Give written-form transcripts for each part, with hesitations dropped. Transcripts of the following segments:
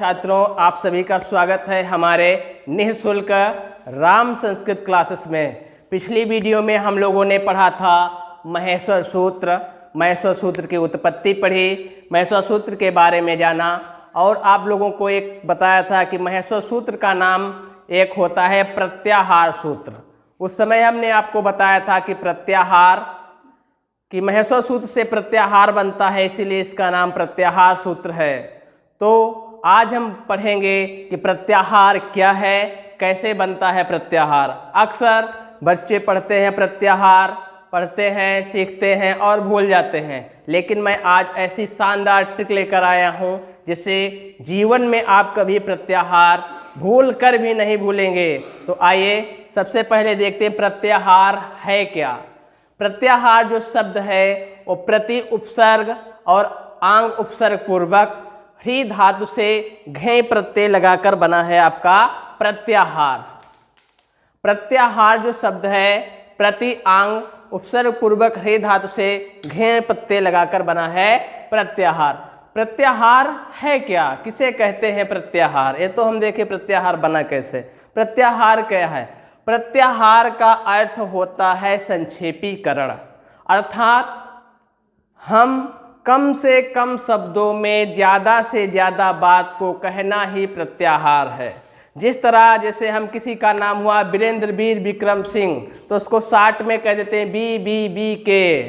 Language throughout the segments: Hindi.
छात्रों, आप सभी का स्वागत है हमारे निःशुल्क राम संस्कृत क्लासेस में। पिछली वीडियो में हम लोगों ने पढ़ा था महेश्वर सूत्र। महेश्वर सूत्र की उत्पत्ति पढ़ी, महेश्वर सूत्र के बारे में जाना और आप लोगों को एक बताया था कि महेश्वर सूत्र का नाम एक होता है प्रत्याहार सूत्र। उस समय हमने आपको बताया था कि प्रत्याहार कि महेश्वर सूत्र से प्रत्याहार बनता है, इसीलिए इसका नाम प्रत्याहार सूत्र है। तो आज हम पढ़ेंगे कि प्रत्याहार क्या है, कैसे बनता है प्रत्याहार। अक्सर बच्चे पढ़ते हैं प्रत्याहार, पढ़ते हैं, सीखते हैं और भूल जाते हैं, लेकिन मैं आज ऐसी शानदार ट्रिक लेकर आया हूँ जिससे जीवन में आप कभी प्रत्याहार भूल कर भी नहीं भूलेंगे। तो आइए सबसे पहले देखते हैं प्रत्याहार है क्या। प्रत्याहार जो शब्द है वो प्रति उपसर्ग और आंग उपसर्ग पूर्वक ह्री धातु से घे प्रत्यय लगाकर बना है आपका प्रत्याहार। प्रत्याहार जो शब्द है प्रति आंग उपसर्ग पूर्वक ह्री धातु से घे प्रत्यय लगाकर बना है प्रत्याहार। प्रत्याहार है क्या, किसे कहते हैं प्रत्याहार, ये तो हम देखें प्रत्याहार बना कैसे। प्रत्याहार क्या है? प्रत्याहार का अर्थ होता है संक्षेपीकरण, अर्थात हम कम से कम शब्दों में ज़्यादा से ज़्यादा बात को कहना ही प्रत्याहार है। जिस तरह जैसे हम किसी का नाम हुआ वीरेंद्र वीर विक्रम सिंह, तो उसको शार्ट में कह देते हैं बी के,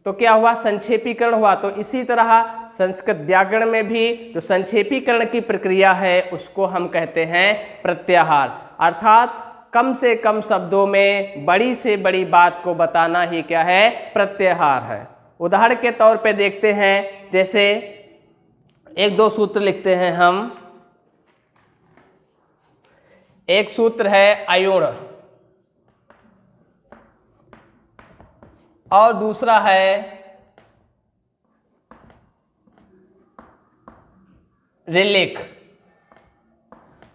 तो क्या हुआ, संक्षेपीकरण हुआ। तो इसी तरह संस्कृत व्याकरण में भी जो संक्षेपीकरण की प्रक्रिया है उसको हम कहते हैं प्रत्याहार, अर्थात कम से कम शब्दों में बड़ी से बड़ी बात को बताना ही क्या है, प्रत्याहार है। उदाहरण के तौर पे देखते हैं, जैसे एक दो सूत्र लिखते हैं हम। एक सूत्र है अयुण और दूसरा है रिलिक।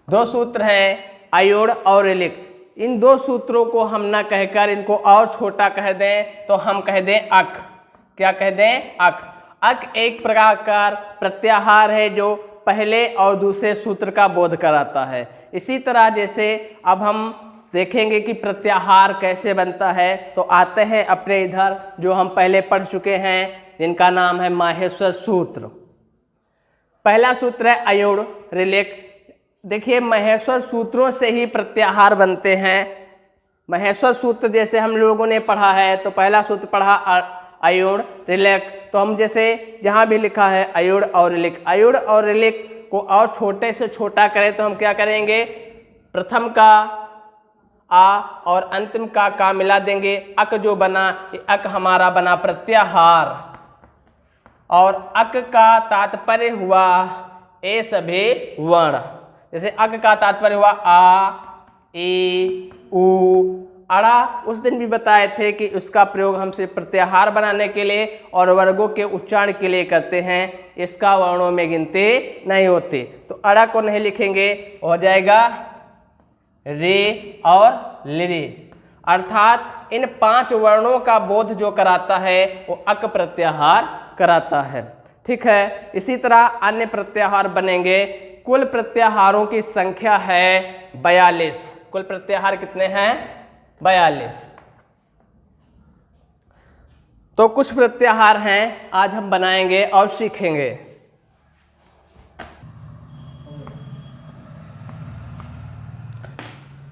दो सूत्र हैं अयुण और रिलिक। इन दो सूत्रों को हम ना कहकर इनको और छोटा कह दें तो हम कह दें अक। क्या कह दें? अक। अक एक प्रकार का प्रत्याहार है जो पहले और दूसरे सूत्र का बोध कराता है। इसी तरह जैसे अब हम देखेंगे कि प्रत्याहार कैसे बनता है, तो आते हैं अपने इधर जो हम पहले पढ़ चुके हैं, जिनका नाम है माहेश्वर सूत्र। पहला सूत्र है अयुण रिलेक। देखिए महेश्वर सूत्रों से ही प्रत्याहार बनते हैं। महेश्वर सूत्र जैसे हम लोगों ने पढ़ा है, तो पहला सूत्र पढ़ा अयुण रिलेक, तो हम जैसे यहाँ भी लिखा है अयुण और रिलेक। अयुण और रिलेक को और छोटे से छोटा करें तो हम क्या करेंगे, प्रथम का आ और अंतिम का मिला देंगे, अक जो बना, ये अक हमारा बना प्रत्याहार। और अक का तात्पर्य हुआ ए सभी वर्ण। जैसे अक का तात्पर्य हुआ आ, ई, उ, अड़ा। उस दिन भी बताए थे कि उसका प्रयोग हम सिर्फ प्रत्याहार बनाने के लिए और वर्गों के उच्चारण के लिए करते हैं, इसका वर्णों में गिनती नहीं होती। तो अड़ा को नहीं लिखेंगे, हो जाएगा रे और लिरी, अर्थात इन 5 वर्णों का बोध जो कराता है वो अक प्रत्याहार कराता है। ठीक है, इसी तरह अन्य प्रत्याहार बनेंगे। कुल प्रत्याहारों की संख्या है 42। कुल प्रत्याहार कितने हैं? 42। तो कुछ प्रत्याहार हैं आज हम बनाएंगे और सीखेंगे।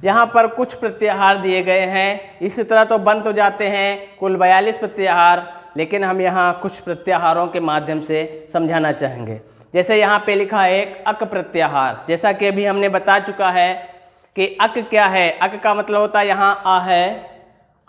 यहाँ पर कुछ प्रत्याहार दिए गए हैं। इसी तरह तो बन तो जाते हैं कुल 42 प्रत्याहार, लेकिन हम यहाँ कुछ प्रत्याहारों के माध्यम से समझाना चाहेंगे। जैसे यहाँ पे लिखा है एक अक प्रत्याहार। जैसा कि अभी हमने बता चुका है कि अक क्या है। अक का मतलब होता है यहाँ आ है,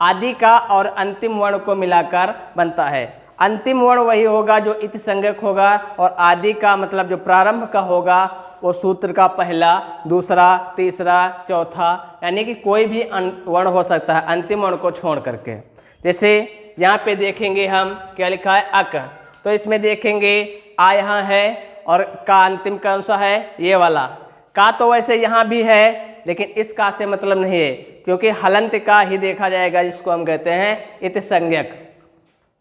आदि का और अंतिम वर्ण को मिलाकर बनता है। अंतिम वर्ण वही होगा जो इति संज्ञक होगा, और आदि का मतलब जो प्रारंभ का होगा वो सूत्र का पहला, दूसरा, तीसरा, चौथा, यानी कि कोई भी वर्ण हो सकता है अंतिम वर्ण को छोड़ करके। जैसे यहाँ पे देखेंगे हम क्या लिखा है अक, तो इसमें देखेंगे आ यहाँ है और का अंतिम कौन सा है, ये वाला। का तो वैसे यहाँ भी है, लेकिन इस का से मतलब नहीं है, क्योंकि हलंत का ही देखा जाएगा, जिसको हम कहते हैं इति संज्ञक।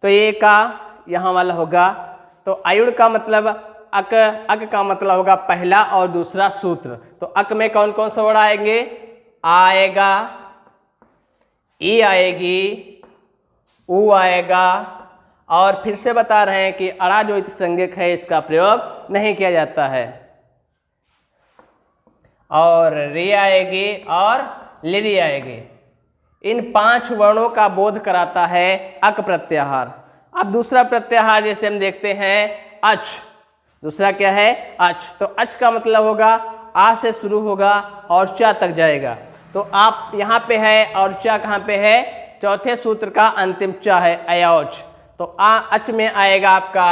तो ये का यहाँ वाला होगा। तो अयुण का मतलब अक, अक का मतलब होगा पहला और दूसरा सूत्र। तो अक में कौन कौन से वर्ड आएंगे? आ आएगा, ई आएगी, ऊ आएगा, और फिर से बता रहे हैं कि अड़ा जो संज्ञक है इसका प्रयोग नहीं किया जाता है, और री आएगी और लिरी आएगी। इन 5 वर्णों का बोध कराता है अक प्रत्याहार। अब दूसरा प्रत्याहार जैसे हम देखते हैं अच, दूसरा क्या है? अच। तो अच का मतलब होगा आ से शुरू होगा और चा तक जाएगा। तो आप यहाँ पे है और चा कहाँ पे है? चौथे सूत्र का अंतिम चा है, अयौच। तो आ अच में आएगा आपका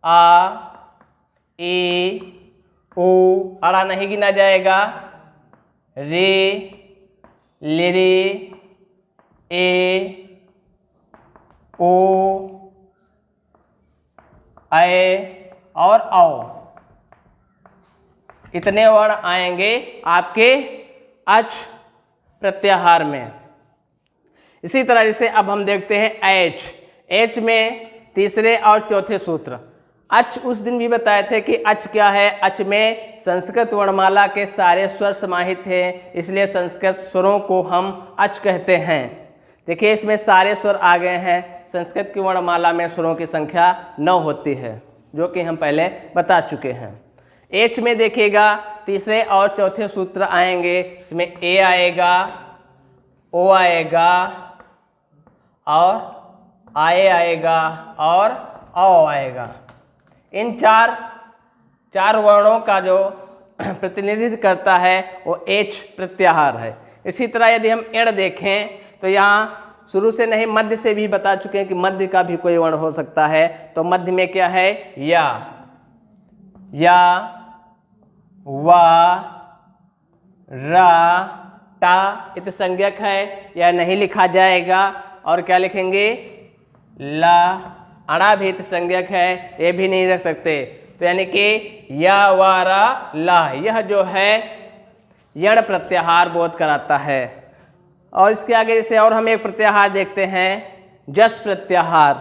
आ, ई, ऊ, अड़ा नहीं गिना जाएगा, रे, लिरी, ए, ओ, आए और आओ। इतने वर्ण आएंगे आपके अच प्रत्याहार में। इसी तरह जैसे अब हम देखते हैं एच। एच में तीसरे और चौथे सूत्र। अच उस दिन भी बताए थे कि अच क्या है। अच में संस्कृत वर्णमाला के सारे स्वर समाहित हैं, इसलिए संस्कृत स्वरों को हम अच कहते हैं। देखिए इसमें सारे स्वर आ गए हैं। संस्कृत की वर्णमाला में स्वरों की संख्या 9 होती है, जो कि हम पहले बता चुके हैं। एच में देखिएगा तीसरे और चौथे सूत्र आएंगे। इसमें ए आएगा, ओ आएगा और आए आएगा और औ आएगा। इन चार वर्णों का जो प्रतिनिधित्व करता है वो एच प्रत्याहार है। इसी तरह यदि हम एड़ देखें तो यहाँ शुरू से नहीं, मध्य से भी बता चुके हैं कि मध्य का भी कोई वर्ण हो सकता है। तो मध्य में क्या है? या, वा, रा, टा इत संज्ञक है, यह नहीं लिखा जाएगा। और क्या लिखेंगे? ला, अड़ा भी इत संज्ञक है, ये भी नहीं रख सकते। तो यानी कि या, वा, रा, ला, यह जो है यण प्रत्याहार बोध कराता है। और इसके आगे जैसे और हम एक प्रत्याहार देखते हैं, जस प्रत्याहार।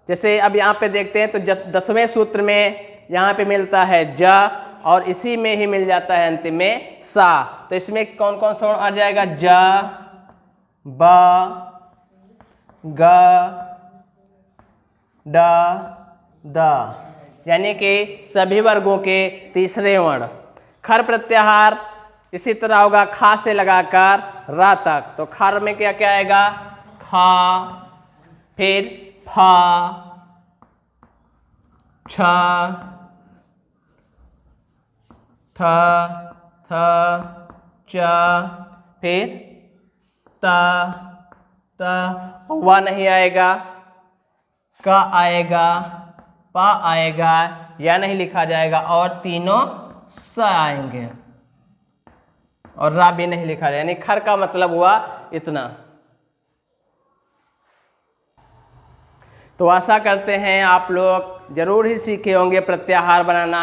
जैसे अब यहाँ पे देखते हैं तो 10वें सूत्र में यहाँ पे मिलता है ज, और इसी में ही मिल जाता है अंतिम में सा। तो इसमें कौन कौन सा आ जाएगा? ज, ब, ग, ड, द, यानी कि सभी वर्गों के तीसरे वर्ण। खर प्रत्याहार इसी तरह होगा, खा से लगाकर रा तक। तो खर में क्या क्या आएगा? खा, फिर फा, छ, थ, च, फिर त, वा नहीं आएगा, का आएगा, पा आएगा, या नहीं लिखा जाएगा, और तीनों स आएंगे, और रा भी नहीं लिखा जाएगा। यानी खर का मतलब हुआ इतना। तो आशा करते हैं आप लोग जरूर ही सीखे होंगे प्रत्याहार बनाना,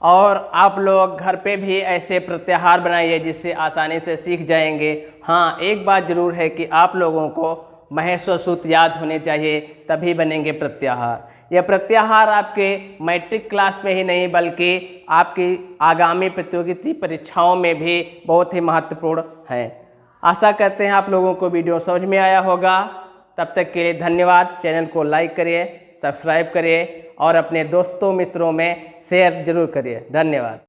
और आप लोग घर पे भी ऐसे प्रत्याहार बनाइए जिससे आसानी से सीख जाएंगे। हाँ, एक बात जरूर है कि आप लोगों को महेश्वर सूत्र याद होने चाहिए, तभी बनेंगे प्रत्याहार। यह प्रत्याहार आपके मैट्रिक क्लास में ही नहीं बल्कि आपकी आगामी प्रतियोगिता परीक्षाओं में भी बहुत ही महत्वपूर्ण है। आशा करते हैं आप लोगों को वीडियो समझ में आया होगा। तब तक के लिए धन्यवाद। चैनल को लाइक करिए, सब्सक्राइब करिए और अपने दोस्तों मित्रों में शेयर जरूर करिए। धन्यवाद।